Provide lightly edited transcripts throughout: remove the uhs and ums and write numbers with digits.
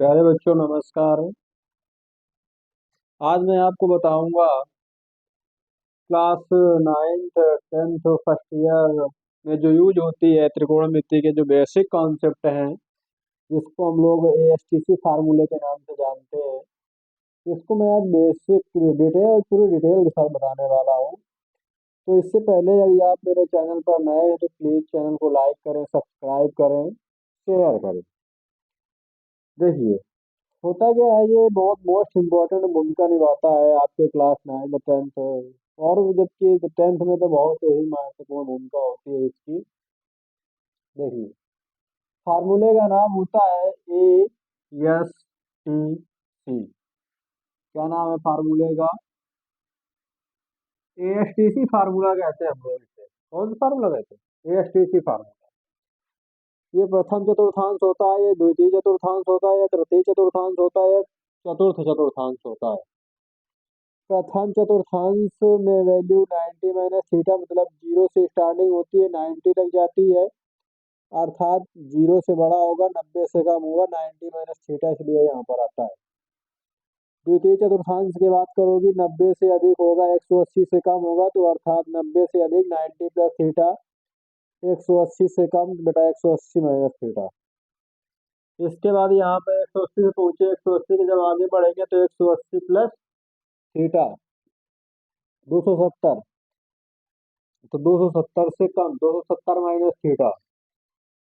प्यारे बच्चों नमस्कार। आज मैं आपको बताऊंगा class ninth tenth first year में जो यूज होती है त्रिकोणमिति के जो बेसिक कॉन्सेप्ट हैं, जिसको हम लोग एएसटीसी फार्मूले के नाम से जानते हैं। इसको मैं आज बेसिक डिटेल पूरी डिटेल के साथ बताने वाला हूँ। तो इससे पहले यदि आप मेरे चैनल पर नए हैं तो प्लीज़ चैनल को लाइक करें, सब्सक्राइब करें, शेयर करें। देखिए, होता क्या है, ये बहुत मोस्ट इम्पोर्टेंट भूमिका निभाता है आपके क्लास नाइन टेंथ, और जबकि टेंथ में तो बहुत ही महत्वपूर्ण भूमिका होती है इसकी। देखिए, फार्मूले का नाम होता है ASTC। क्या नाम है फार्मूले का? ASTC फार्मूला कहते हैं हम लोग इसे। कौन सा फार्मूला कहते हैं? ASTC formula. ये प्रथम चतुर्थांश होता है, ये द्वितीय चतुर्थांश होता है, ये तृतीय चतुर्थांश होता है, चतुर्थ चतुर्थांश होता है। प्रथम चतुर्थांश में वैल्यू 90 माइनस थीटा, मतलब जीरो से स्टार्टिंग होती है, 90 तक जाती है। अर्थात जीरो से बड़ा होगा, 90 से कम होगा, 90 माइनस थीटा, इसलिए यहाँ पर आता है। द्वितीय चतुर्थांश की बात करोगी, 90 से अधिक होगा, 180 से कम होगा, तो अर्थात 90 से अधिक 90 प्लस थीटा, 180 से कम बेटा 180 माइनस थीटा। इसके बाद यहाँ पे 180 से पहुंचे, 180 के जब आगे बढ़ेंगे तो 180 प्लस थीटा 270, तो 270 से कम 270 माइनस थीटा।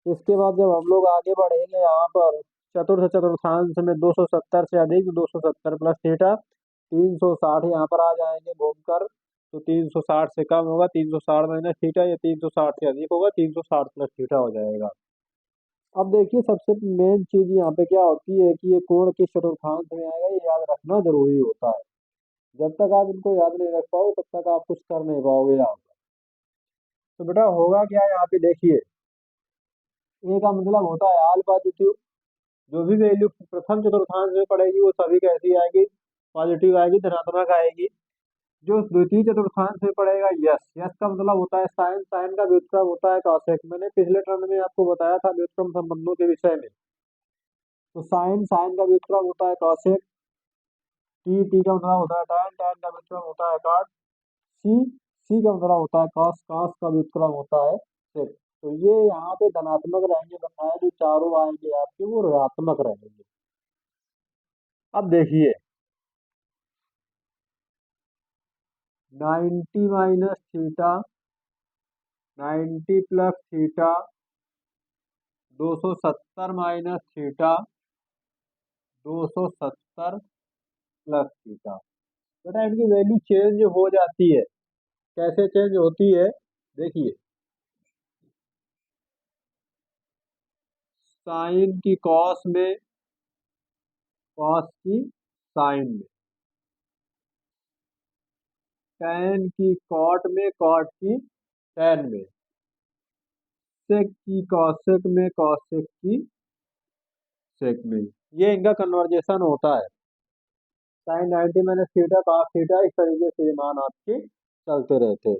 इसके बाद जब हम लोग आगे बढ़ेंगे यहाँ पर चतुर्थ चतुर्थांश में 270 से अधिक 270 प्लस थीटा 360 यहाँ पर आ जाएंगे घूमकर, तो 360 से कम होगा 360 माइनस थीटा, या 360 से अधिक होगा 360 प्लस थीटा हो जाएगा। अब देखिए, सबसे मेन चीज यहाँ पे क्या होती है कि ये कोण किस चतुर्थांश में आएगा, ये याद रखना जरूरी होता है। जब तक आप इनको याद नहीं रख पाओगे तब तक आप कुछ कर नहीं पाओगे यहाँ पर। तो बेटा होगा क्या यहाँ पे, देखिए, ए का मतलब होता है ऑल पॉजिटिव। जो भी वैल्यू प्रथम चतुर्थांश में पड़ेगी वो सभी कैसी आएगी? पॉजिटिव आएगी, धनात्मक आएगी। जो द्वितीय चतुर्थांश में पड़ेगा, यस, यस का मतलब होता है साइन, साइन का व्युत्क्रम होता है कॉसेक। मैंने पिछले टर्न में आपको बताया था व्युत्क्रम संबंधों के विषय में। तो साइन, साइन का व्युत्क्रम होता है कॉसेक। टी, टी का मतलब होता है टैन, टैन का व्युत्क्रम होता है कॉट। सी, सी का मतलब होता है कॉस, कॉस का व्युत्क्रम होता है सेक। तो ये यहाँ पे धनात्मक रहेंगे, बताया, जो चारों आएंगे आपके वो ऋणात्मक रहेंगे। अब देखिए, 90 minus theta, 90 plus theta, 270 minus theta, 270 plus theta. बेटा इनकी वैल्यू चेंज हो जाती है। कैसे चेंज होती है? देखिए, साइन की कॉस में, कॉस की साइन में, टैन की कॉट में, कॉट की टैन में, सेक की कॉसेक में, कॉसेक की सेक में। ये इनका कन्वर्जेशन होता है। Sine 90 minus theta, cos theta, इस तरीके से ये मान आपके चलते रहते हैं।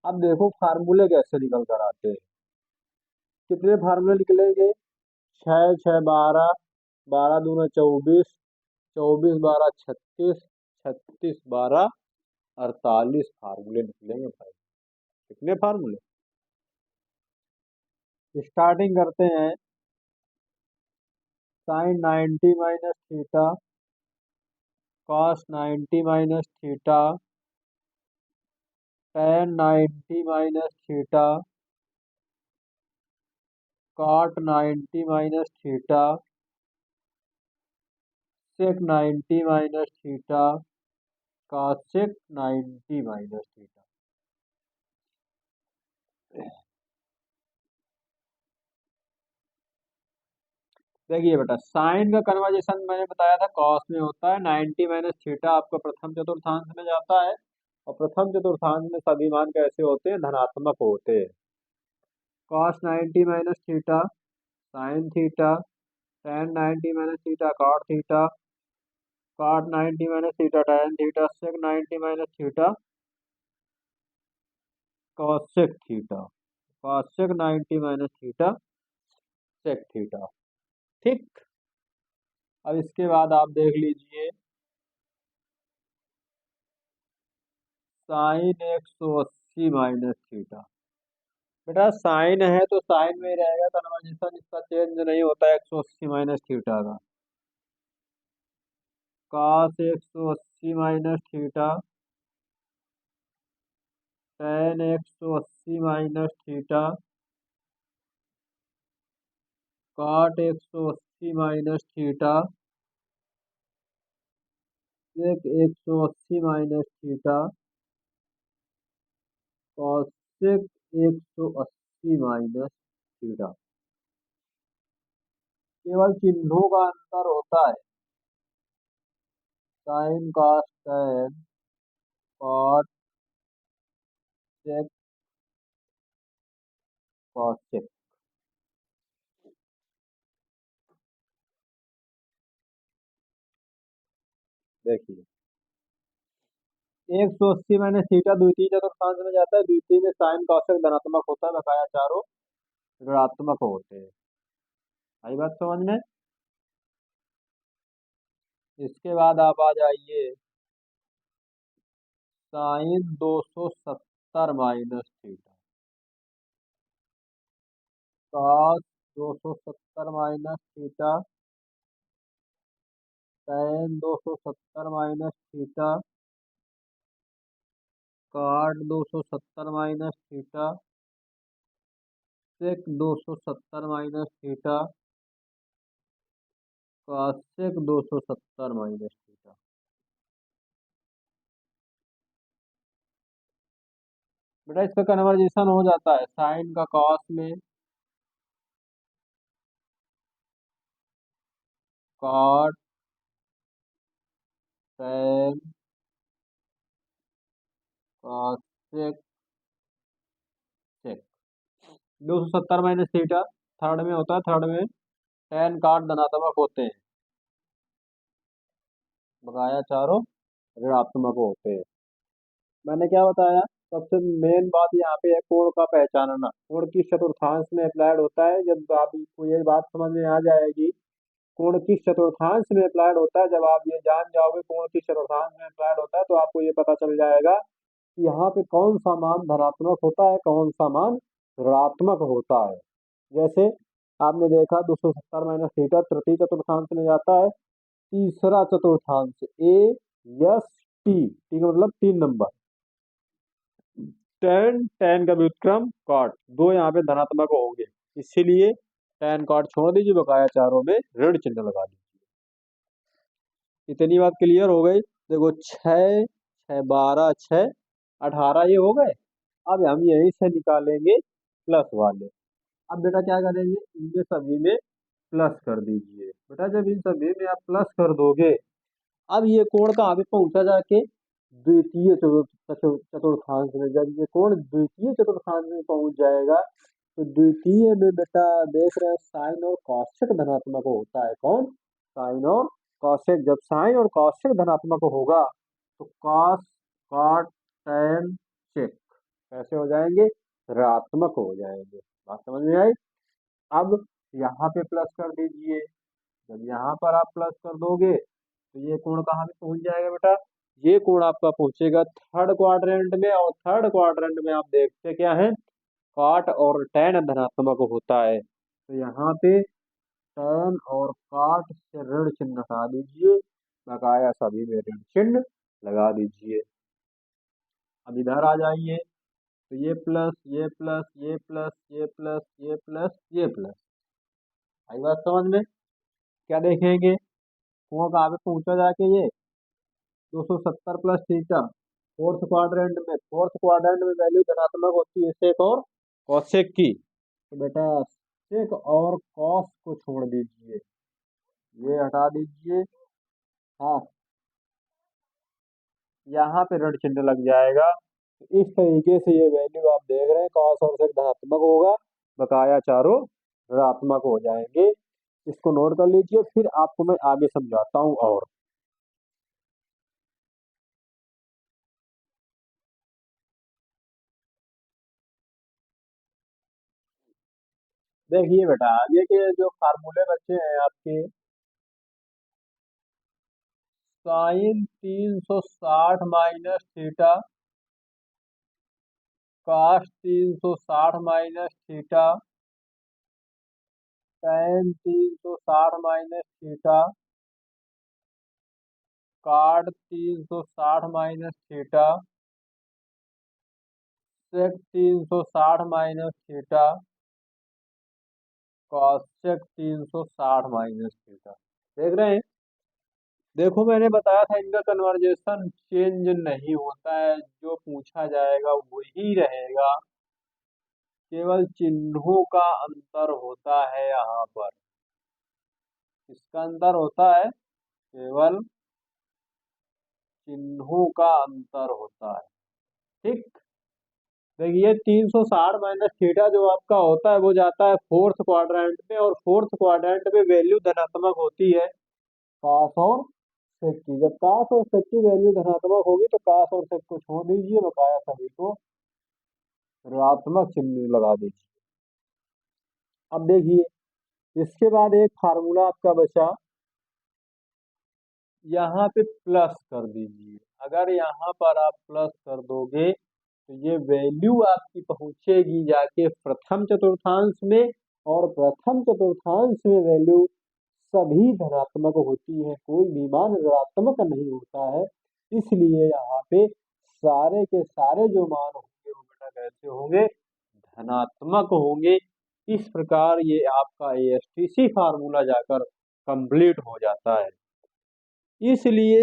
अब देखो फार्मूले कैसे निकल कर आते हैं। कितने फार्मूले निकलेंगे? 6 6 12, 12 दूना 24, 24 12 36, 36 12 48 फार्मूले निकलेंगे भाई। कितने फार्मूले? स्टार्टिंग करते हैं। Sine 90 minus theta, cos 90 minus theta, tan 90 minus theta, cot 90 minus theta, sec 90 minus theta, cosec 90 minus theta. देखिए बेटा, साइन का कन्वर्जेशन मैंने बताया था कॉस में होता है। 90 माइनस थीटा आपका प्रथम चतुर्थांश में जाता है, और प्रथम चतुर्थांश में सभी मान कैसे होते हैं? धनात्मक होते हैं। Cos 90 minus theta sine theta, tan 90 minus theta cot theta, cot 90 minus theta tan theta, sec 90 minus theta cosec theta, cosec 90 minus theta sec theta. ठीक। अब इसके बाद आप देख लीजिए साइन 180 - थीटा। बेटा साइन है तो साइन में ही रहेगा, कन्वर्जेशन इसका चेंज नहीं होता है 180 - थीटा का। Cos 180 - theta, tan 180 - theta, cot 180 - theta, sec 180 - theta, cosec 180 - theta. केवल चिन्हों का अंतर होता है, sine cos tan cot sec cosec. देखिए 180 - थीटा द्वितीय चतुर्थांश में जाता है, द्वितीय में साइन कॉसेक धनात्मक होता है, बकाया चारों ऋणात्मक होते हैं। आई बात समझ में। इसके बाद आप आ जाइए sine 270 - theta, cos 270 - theta, tan 270 - theta, cot 270 - theta, sec 270 - theta, cosec 270 - theta. बेटा इसका कन्वर्जेशन हो जाता है साइन का कॉस में, cot tan cosec sec. 270 - theta third में होता है, थर्ड में टेन कॉट धनात्मक होते हैं, बकाया चारों ऋणात्मक होते हैं। मैंने क्या बताया, सबसे मेन बात यहाँ पे है कोण का पहचानना। कोण किस चतुर्थांश में अप्लाइड होता है, जब आपको ये बात समझ में आ जाएगी कोण किस चतुर्थांश में अप्लाइड होता है, जब आप ये जान जाओगे कोण किस चतुर्थांश में अप्लाइड होता है, तो आपको ये पता चल जाएगा कि यहाँ पे कौन सा मान धनात्मक होता है, कौन सा मान ऋणात्मक होता है। जैसे आपने देखा 270 - थीटा तृतीय चतुर्थांश में जाता है, तीसरा चतुर्थांश ए एस टी का मतलब 3 नंबर, टेन टेन का व्युत्क्रम कॉट, दो यहाँ पे धनात्मक होंगे, इसीलिए टेन कॉट छोड़ दीजिए, बकाया चारों में ऋण चिन्ह लगा दीजिए। इतनी बात क्लियर हो गई। देखो 6 6 12 6 18 ये हो गए। अब हम यहीं से निकालेंगे प्लस वाले। अब बेटा क्या करेंगे, इनमें सभी में प्लस कर दीजिए। बेटा जब इन सभी में आप प्लस कर दोगे, अब ये कोण कहाँ पे पहुंचा जाके, द्वितीय चतुर्थांश में। जब ये कोण द्वितीय चतुर्थांश में पहुंच जाएगा, तो द्वितीय में बेटा देख रहे हैं साइन और कॉसेक धनात्मक होता है। कौन, साइन और कॉसेक। जब साइन और कॉसेक धनात्मक होगा तो कॉस कॉट टेन सेक कैसे हो जाएंगे, ऋणात्मक हो जाएंगे। बात समझ में आई। अब यहाँ पे प्लस कर दीजिए। जब यहाँ पर आप प्लस कर दोगे तो ये कोण कहाँ पे पहुंच जाएगा बेटा, ये कोण आपका पहुंचेगा थर्ड क्वाड्रेंट में, और थर्ड क्वाड्रेंट में आप देखते क्या है, कॉट और टेन धनात्मक होता है। तो यहाँ पे टेन और कॉट से ऋण चिन्ह हटा दीजिए, बकाया सभी में ऋण चिन्ह लगा दीजिए। अब इधर आ जाइए, तो ये प्लस ये प्लस ये प्लस ये प्लस ये प्लस ये प्लस। आई बात समझ में। क्या देखेंगे, कोण कहाँ पे पहुंचा जाके, ये 270 + थीटा फोर्थ क्वाड्रेंट में। फोर्थ क्वाड्रेंट में वैल्यू धनात्मक होती है सेक और कॉसेक की, तो बेटा सेक और कॉस को छोड़ दीजिए, ये हटा दीजिए। हाँ, यहाँ पे ऋण चिन्ह लग जाएगा। तो इस तरीके से ये वैल्यू आप देख रहे हैं, कॉस और सेक धनात्मक होगा, बकाया चारों ऋणात्मक हो जाएंगे। इसको नोट कर लीजिए, फिर आपको मैं आगे समझाता हूँ। और देखिए बेटा, ये कि जो फार्मूले बच्चे हैं आपके, साइन 360 माइनस थीटा, काश 360 minus theta, tan 360 minus theta, काट 360 माइनस थीटा, सेक 360 minus theta, cosec 360 minus theta. देख रहे हैं, देखो मैंने बताया था इनका कन्वर्जेशन चेंज नहीं होता है, जो पूछा जाएगा वही रहेगा, केवल चिन्हों का अंतर होता है। यहाँ पर इसका अंतर होता है, केवल चिन्हों का अंतर होता है। ठीक, देखिए 360 माइनस थीटा जो आपका होता है वो जाता है फोर्थ क्वाड्रेंट में, और फोर्थ क्वाड्रेंट में वैल्यू धनात्मक होती है काश और सेक की। जब काश और सेक की वैल्यू धनात्मक होगी तो काश और सेक को छोड़ दीजिए, बकाया सभी को ऋणात्मक चिन्ह लगा दीजिए। अब देखिए, इसके बाद एक फार्मूला आपका बचा, यहाँ पे प्लस कर दीजिए। अगर यहाँ पर आप प्लस कर दोगे तो ये वैल्यू आपकी पहुंचेगी जाके प्रथम चतुर्थांश में, और प्रथम चतुर्थांश में वैल्यू सभी धनात्मक होती है, कोई भी मान ऋणात्मक नहीं होता है। इसलिए यहाँ पे सारे के सारे जो मान होंगे वो बेटा कैसे होंगे, धनात्मक होंगे। इस प्रकार ये आपका ASTC फार्मूला जाकर कंप्लीट हो जाता है। इसलिए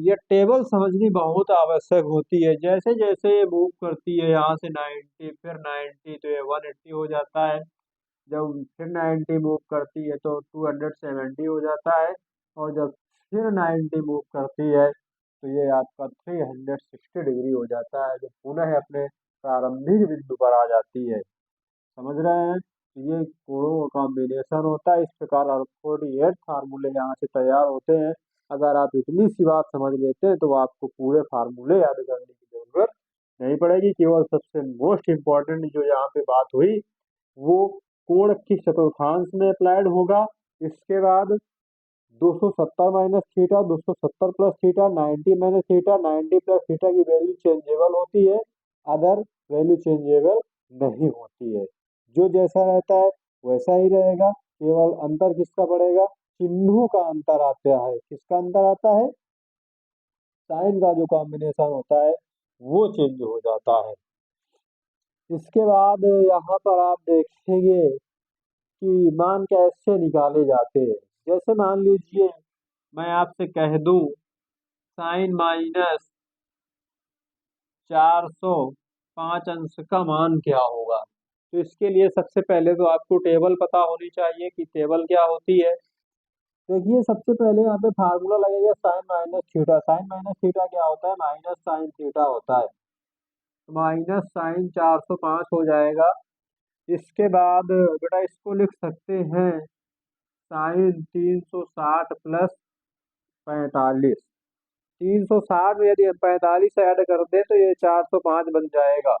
ये टेबल समझनी बहुत आवश्यक होती है। जैसे जैसे ये मूव करती है यहाँ से 90, फिर 90 तो ये 180 हो जाता है, जब फिर 90 मूव करती है तो 270 हो जाता है, और जब फिर 90 मूव करती है तो ये आपका 360 डिग्री हो जाता है, जो पुनः अपने प्रारंभिक बिंदु पर आ जाती है। समझ रहे हैं, तो ये कोणों का कॉम्बिनेशन होता है। इस प्रकार 48 फार्मूले यहाँ से तैयार होते हैं। अगर आप इतनी सी बात समझ लेते हैं तो आपको पूरे फार्मूले याद करने की जरूरत नहीं पड़ेगी। केवल सबसे मोस्ट इम्पोर्टेंट जो यहाँ पे बात हुई वो कोण किस चतुर्थांश में अप्लाइड होगा। इसके बाद 270 minus theta, 270 plus theta, 90 minus theta, 90 plus theta की वैल्यू चेंजेबल होती है, अदर वैल्यू चेंजेबल नहीं होती है। जो जैसा रहता है वैसा ही रहेगा, केवल अंतर किसका पड़ेगा, चिन्हों का अंतर आता है। किसका अंतर आता है, साइन का जो कॉम्बिनेशन होता है वो चेंज हो जाता है। इसके बाद यहाँ पर आप देखेंगे कि मान कैसे निकाले जाते हैं। जैसे मान लीजिए मैं आपसे कह दूं साइन माइनस 405 अंश का मान क्या होगा, तो इसके लिए सबसे पहले तो आपको टेबल पता होनी चाहिए कि टेबल क्या होती है। देखिए सबसे पहले यहाँ पे फार्मूला लगेगा sine minus theta. Sine minus theta क्या होता है, माइनस साइन थीटा होता है, तो माइनस साइन 405 हो जाएगा। इसके बाद बेटा इसको लिख सकते हैं साइन 360 प्लस 45। 360 में यदि हम 45 ऐड कर दे तो ये 405 बन जाएगा।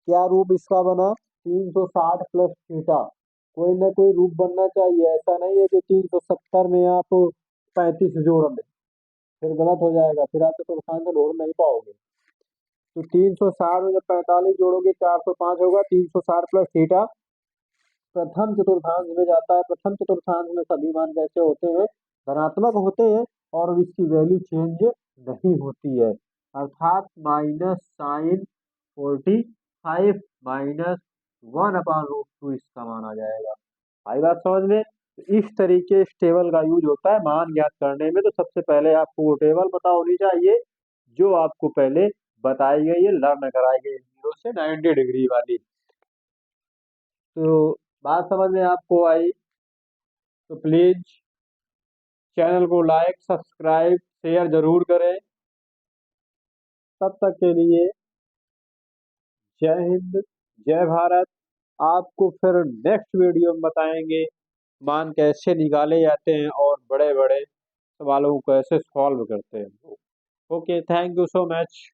क्या रूप इसका बना, 360 प्लस थीटा, कोई ना कोई रूप बनना चाहिए। ऐसा नहीं है कि 370 में आप 35 जोड़ दें, फिर गलत हो जाएगा, फिर आप चतुर्थांश ढूंढ नहीं पाओगे। तो 360 में जब 45 जोड़ोगे 405 होगा। 360 प्लस थीटा प्रथम चतुर्थांश में जाता है। प्रथम चतुर्थांश में सभी मान कैसे होते हैं, धनात्मक होते हैं, और इसकी वैल्यू चेंज नहीं होती है, अर्थात माइनस साइन 45 माइनस 1/√2 इसका मान आ जाएगा। आई बात समझ में। तो इस तरीके इस टेबल का यूज होता है मान ज्ञात करने में। तो सबसे पहले आपको वो टेबल पता होनी चाहिए जो आपको पहले बताई गई है, लर्न कराई गई 0 से 90 डिग्री वाली। तो बात समझ में आपको आई तो प्लीज चैनल को लाइक सब्सक्राइब शेयर जरूर करें। तब तक के लिए जय हिंद, जय भारत। आपको फिर नेक्स्ट वीडियो में बताएंगे मान कैसे निकाले जाते हैं और बड़े बड़े सवालों को कैसे सॉल्व करते हैं। Okay, thank you so much.